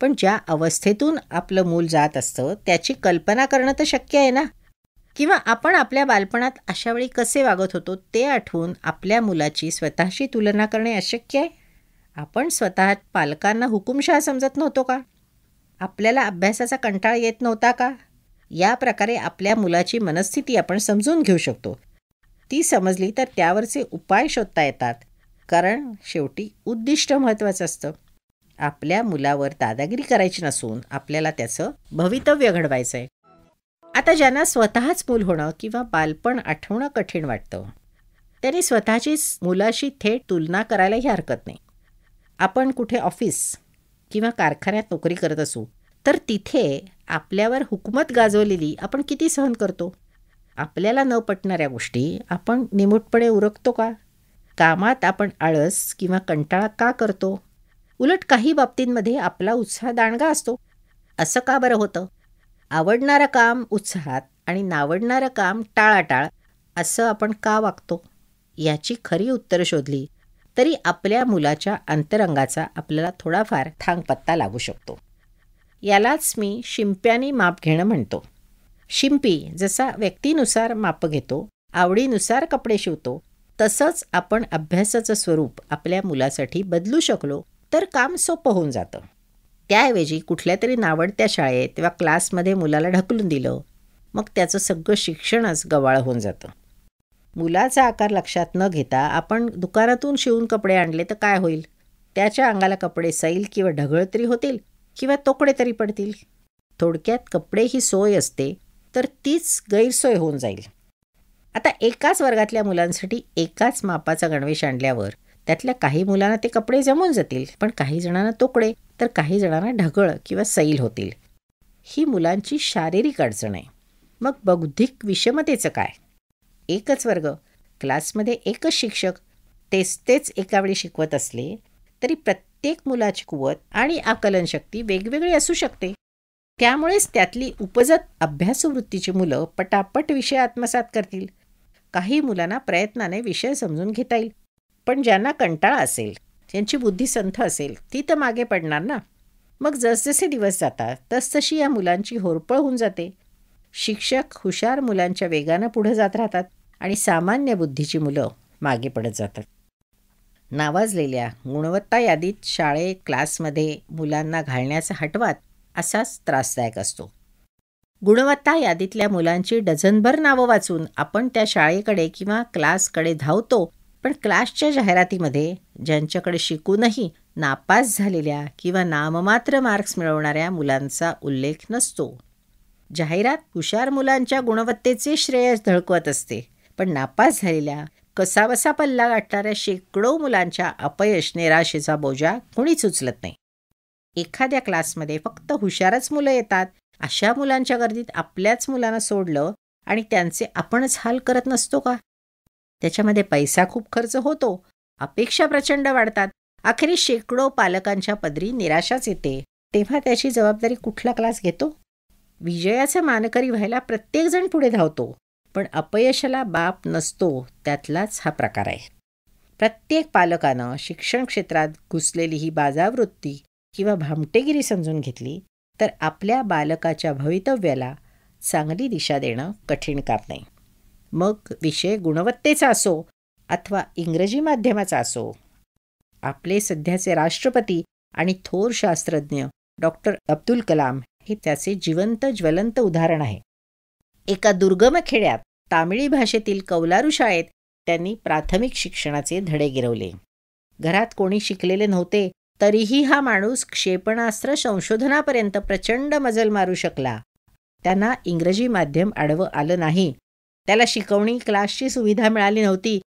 पण ज्या अवस्थेतून आपलं मूल जात असतं त्याची कल्पना करणं तर शक्य आहे ना. किंवा आपण आपल्या बालपणात अशावेळी कसे वागत होतो ते आठवून आपल्या मुलाची स्वतःशी तुलना करणे अशक्य आहे. आपण स्वतः पालकांना हुकुमशहा समजत नव्हतो का? आपल्याला अभ्यासाचा कंटाळा येत नव्हता का? या प्रकारे आपल्या मुलाची मनस्थिती आपण समजून घेऊ शकतो. ती समजली तर त्यावरचे उपाय शोधता येतात. कारण शेवटी उद्दिष्ट महत्त्वाचं असतं. आपल्या मुलावर दादागिरी करायची नसून आपल्याला त्याचं भवितव्य घडवायचं आहे. आता ज्यांना स्वतःच मूल होणं किंवा बालपण आठवणं कठीण वाटतं त्यांनी स्वतःचीच मुलाशी थेट तुलना करायलाही हरकत नाही. आपण कुठे ऑफिस किंवा कारखान्यात नोकरी करत असू तर तिथे आपल्यावर हुकूमत गाजवलेली आपण किती सहन करतो? आपल्याला न पटणाऱ्या गोष्टी आपण निमूटपणे उरकतो का? कामात आपण आळस किंवा कंटाळा का करतो? उलट काही बाबतींमध्ये आपला उत्साह दांडगा असतो. असं का बरं होतं? आवडणारं काम उत्साहात आणि नावडणारं काम टाळाटाळ असं आपण का वागतो? याची खरी उत्तरं शोधली तरी आपल्या मुलाच्या अंतरंगाचा आपल्याला थोडाफार थांगपत्ता लागू शकतो. यालाच मी शिंप्यानी माप घेणं म्हणतो. शिंपी जसा व्यक्तीनुसार माप घेतो, आवडीनुसार कपडे शिवतो, तसंच आपण अभ्यासाचं स्वरूप आपल्या मुलासाठी बदलू शकलो तर काम सोपं होऊन जातं. त्याऐवजी कुठल्या तरी नावडत्या शाळेत किंवा क्लासमध्ये मुलाला ढकलून दिलं, मग त्याचं सगळं शिक्षणच गवाळ होऊन जातं. मुलाचा आकार लक्षात न घेता आपण दुकानातून शिवून कपडे आणले तर काय होईल? त्याच्या अंगाला कपडे सैल किंवा ढगळ तरी होतील किंवा तोकडे तरी पडतील. थोडक्यात कपडे ही सोय असते तर तीच गैरसोय होऊन जाईल. आता एकाच वर्गातल्या मुलांसाठी एकाच मापाचा गणवेश आणल्यावर त्यातल्या काही मुलांना ते कपडे जमून जातील, पण काही जणांना तोकडे तर काही जणांना ढगळ किंवा सैल होतील. ही मुलांची शारीरिक अडचण आहे. मग बौद्धिक विषमतेचं काय? एकच वर्ग, क्लासमध्ये एकच शिक्षक तेच एकावेळी शिकवत असले तरी प्रत्येक मुलाची कुवत आणि आकलनशक्ती वेगवेगळी असू शकते. त्यामुळेच त्यातली उपजत अभ्यासवृत्तीची मुलं पटापट विषय आत्मसात करतील. काही मुलांना प्रयत्नाने विषय समजून घेता येईल, पण ज्यांना कंटाळा असेल, ज्यांची बुद्धी संथ असेल, ती तर मागे पडणार ना. मग जसजसे दिवस जातात तसतशी या मुलांची होरपळ होऊन जाते. शिक्षक हुशार मुलांच्या वेगानं पुढे जात राहतात आणि सामान्य बुद्धीची मुलं मागे पडत जातात. नावाजलेल्या गुणवत्ता यादीत शाळेत क्लासमध्ये मुलांना घालण्याचा हटवात असाच त्रासदायक असतो. गुणवत्ता यादीतल्या मुलांची डझनभर नावं वाचून आपण त्या शाळेकडे किंवा क्लासकडे धावतो, पण क्लासच्या जाहिरातीमध्ये ज्यांच्याकडे शिकूनही नापास झालेल्या किंवा नाममात्र मार्क्स मिळवणाऱ्या मुलांचा उल्लेख नसतो. जाहिरात हुशार मुलांच्या गुणवत्तेचे श्रेय झळकवत असते, पण नापास झालेल्या कसाबसा पल्ला गाठणाऱ्या शेकडो मुलांच्या अपयश निराशेचा बोजा कुणीच उचलत नाही. एखाद्या क्लासमध्ये फक्त हुशारच मुलं येतात, अशा मुलांच्या गर्दीत आपल्याच मुलांना सोडलं आणि त्यांचे आपणच हाल करत नसतो का? त्याच्यामध्ये पैसा खूप खर्च होतो, अपेक्षा प्रचंड वाढतात, अखेरीस शेकडो पालकांच्या पदरी निराशाच येते. तेव्हा त्याची जबाबदारी कुठला क्लास घेतो? विजयाचा मानकरी व्हायला प्रत्येकजण पुढे धावतो, पण अपयशाला बाप नसतो, त्यातलाच हा प्रकार आहे. प्रत्येक पालकानं शिक्षण क्षेत्रात घुसलेली ही बाजावृत्ती किंवा भामटेगिरी समजून घेतली तर आपल्या बालकाच्या भवितव्याला चांगली दिशा देणं कठीण काम नाही. मग विषय गुणवत्तेचा असो अथवा इंग्रजी माध्यमाचा असो. आपले सध्याचे राष्ट्रपती आणि थोर शास्त्रज्ञ डॉक्टर अब्दुल कलाम हे त्याचे जिवंत ज्वलंत उदाहरण आहे. एका दुर्गम खेड्यात तामिळी भाषेतील कौलारू शाळेत त्यांनी प्राथमिक शिक्षणाचे धडे गिरवले. घरात कोणी शिकलेले नव्हते, तरीही हा माणूस क्षेपणास्त्र संशोधनापर्यंत प्रचंड मजल मारू शकला. त्यांना इंग्रजी माध्यम आडवं आलं नाही. त्याला शिकवणी क्लासची सुविधा मिळाली नव्हती,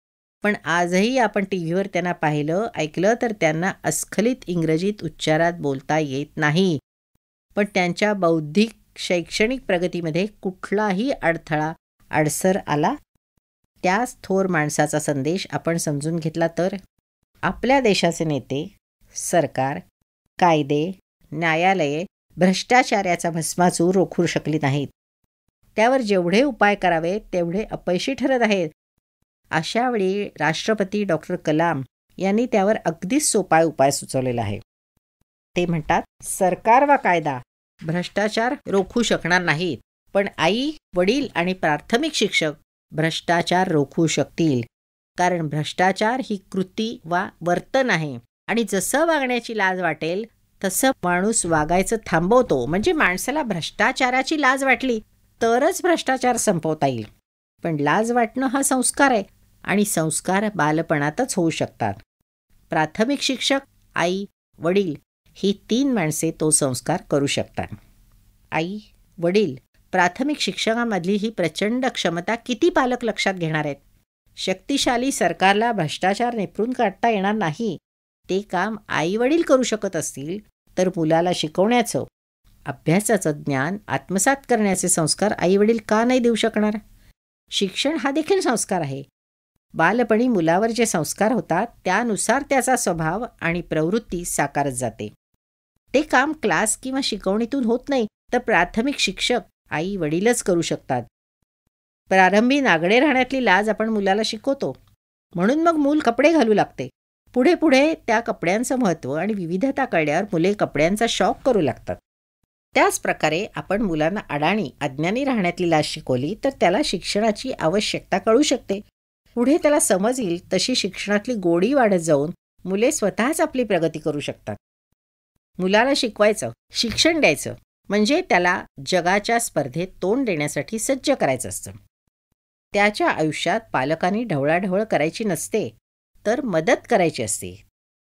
पण आजही आपण टीव्हीवर त्यांना पाहिलं ऐकलं तर त्यांना अस्खलित इंग्रजीत उच्चारात बोलता येत नाही. पण त्यांच्या बौद्धिक शैक्षणिक प्रगतीमध्ये कुठलाही अडथळा अडसर आला. त्याच थोर माणसाचा संदेश आपण समजून घेतला तर आपल्या देशाचे नेते, सरकार, कायदे, न्यायालये भ्रष्टाचाराचा भस्माचूर रोखू शकली नाहीत. त्यावर जेवढे उपाय करावे तेवढे अपयशी ठरत आहेत. अशावेळी राष्ट्रपती डॉक्टर कलाम यांनी त्यावर अगदीच सोपा उपाय सुचवलेला आहे. ते म्हणतात, सरकार वा कायदा भ्रष्टाचार रोखू शकणार नाहीत, पण आई, वडील आणि प्राथमिक शिक्षक भ्रष्टाचार रोखू शकतील. कारण भ्रष्टाचार ही कृती वा वर्तन आहे आणि जसं वागण्याची लाज वाटेल तसं माणूस वागायचं थांबवतो. म्हणजे माणसाला भ्रष्टाचाराची लाज वाटली तरच भ्रष्टाचार संपवता येईल. पण लाज वाटणं हा संस्कार आहे आणि संस्कार बालपणातच होऊ शकतात. प्राथमिक शिक्षक, आई, वडील ही 3 माणसे तो संस्कार करू शकतात. आई, वडील, प्राथमिक शिक्षकांमधली ही प्रचंड क्षमता किती पालक लक्षात घेणार आहेत? शक्तिशाली सरकारला भ्रष्टाचार निपटून काढता येणार नाही. ते काम आई वडील करू शकत असतील तर मुलाला शिकवण्याचं, अभ्यासाचं ज्ञान आत्मसात करण्याचे संस्कार आई वडील का नाही देऊ शकणार? शिक्षण हा देखील संस्कार आहे. बालपणी मुलावर जे संस्कार होतात त्यानुसार त्याचा स्वभाव आणि प्रवृत्ती साकारत जाते. ते काम क्लास किंवा शिकवणीतून होत नाही, तर प्राथमिक शिक्षक, आई वडीलच करू शकतात. प्रारंभी नागडे राहण्यातली लाज आपण मुलाला शिकवतो, म्हणून मग मूल कपडे घालू लागते. पुढे पुढे त्या कपड्यांचं महत्त्व आणि विविधता कळल्यावर मुले कपड्यांचा शौक करू लागतात. त्याच प्रकारे आपण मुलांना अडाणी, अज्ञानी राहण्यातली लाज शिकवली तर त्याला शिक्षणाची आवश्यकता कळू शकते. पुढे त्याला समज येईल तशी शिक्षणातली गोडी वाढत जाऊन मुले स्वतःच आपली प्रगती करू शकतात. मुलाला शिकवायचं, शिक्षण द्यायचं म्हणजे त्याला जगाच्या स्पर्धेत तोंड देण्यासाठी सज्ज करायचं असतं. त्याच्या आयुष्यात पालकांनी ढवळाढवळ करायची नसते, तर मदत करायची असते.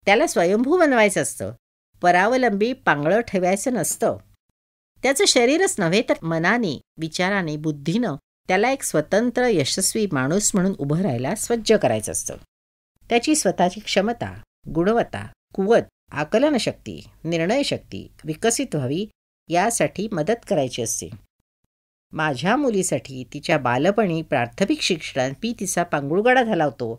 त्याला स्वयंभू बनवायचं असतं, परावलंबी पांगळं ठेवायचं नसतं. त्याचं शरीरच नव्हे तर मनाने, विचाराने, बुद्धीनं त्याला एक स्वतंत्र यशस्वी माणूस म्हणून उभं राहायला सज्ज करायचं असतं. त्याची स्वतःची क्षमता, गुणवत्ता, कुवत, आकलनशक्ती, निर्णयशक्ती विकसित व्हावी यासाठी मदत करायची असते. माझ्या मुलीसाठी तिच्या बालपणी प्राथमिक शिक्षणात मी तिचा पांगुळगडा घालावतो.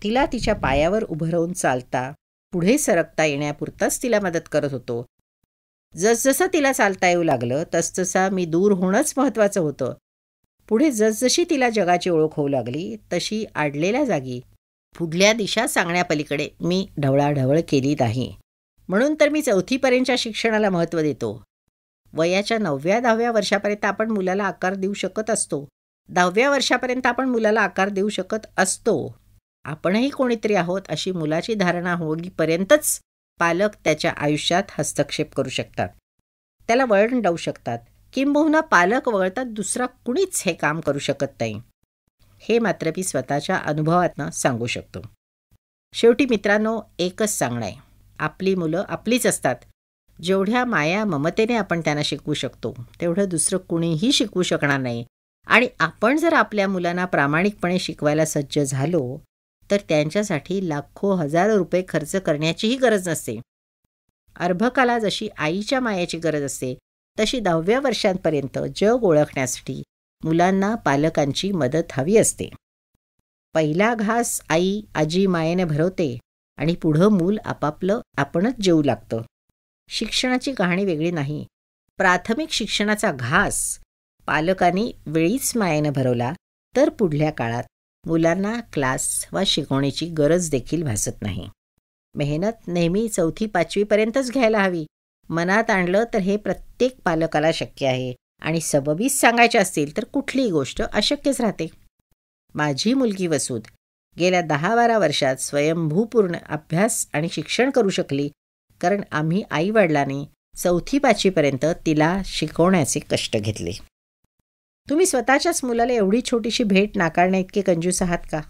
तिला तिच्या पायावर उभं राहून चालता, पुढे सरकता येण्यापुरताच तिला मदत करत होतो. जसजसं तिला चालता येऊ लागलं तसतसा मी दूर होणंच महत्त्वाचं होतं. पुढे जसजशी तिला जगाची ओळख होऊ लागली तशी आडलेल्या जागी पुढल्या दिशा सांगण्यापलीकडे मी ढवळाढवळ केली नाही. म्हणून तर मी 4थीपर्यंतच्या शिक्षणाला महत्त्व देतो. वयाच्या 9व्या-10व्या वर्षापर्यंत आपण मुलाला आकार देऊ शकत असतो. 10व्या वर्षापर्यंत आपण मुलाला आकार देऊ शकत असतो. आपणही कोणीतरी आहोत अशी मुलाची धारणा होईपर्यंतच पालक त्याच्या आयुष्यात हस्तक्षेप करू शकतात, त्याला वळण लावू शकतात. किंबहुना पालक वगळता दुसरा कुणीच हे काम करू शकत नाही. हे मात्र मी स्वतःच्या अनुभवातनं सांगू शकतो. शेवटी मित्रांनो, एकच सांगणं आहे, आपली मुलं आपलीच असतात. जेवढ्या माया ममतेने आपण त्यांना शिकवू शकतो तेवढं दुसरं कुणीही शिकवू शकणार नाही. आणि आपण जर आपल्या मुलांना प्रामाणिकपणे शिकवायला सज्ज झालो तर त्यांच्यासाठी लाखो हजारो रुपये खर्च करण्याचीही गरज नसते. अर्भकाला जशी आईच्या मायाची गरज असते तशी 10व्या वर्षांपर्यंत जग ओळखण्यासाठी मुलांना पालकांची मदत हवी असते. पहिला घास आई आजी मायेने भरवते आणि पुढं मूल आपापलं आपणच जेवू लागतं. शिक्षणाची कहाणी वेगळी नाही. प्राथमिक शिक्षणाचा घास पालकांनी वेळीच मायेने भरवला तर पुढल्या काळात मुलांना क्लास वा शिकवणीची गरज देखील भासत नाही. मेहनत नेहमी 4थी-5वीपर्यंतच घ्यायला हवी. मनात आणलं तर हे प्रत्येक पालकाला शक्य आहे आणि सबबीच सांगायचे असतील तर कुठलीही गोष्ट अशक्यच राहते. माझी मुलगी वसूद गेल्या 10-12 वर्षात स्वयंभूपूर्ण अभ्यास आणि शिक्षण करू शकली कारण आम्ही आईवडिलांनी 4थी-5वीपर्यंत तिला शिकवण्याचे कष्ट घेतले. तुम्ही स्वतःच्याच मुलाला एवढी छोटीशी भेट नाकारण्या इतके कंजूस आहात का?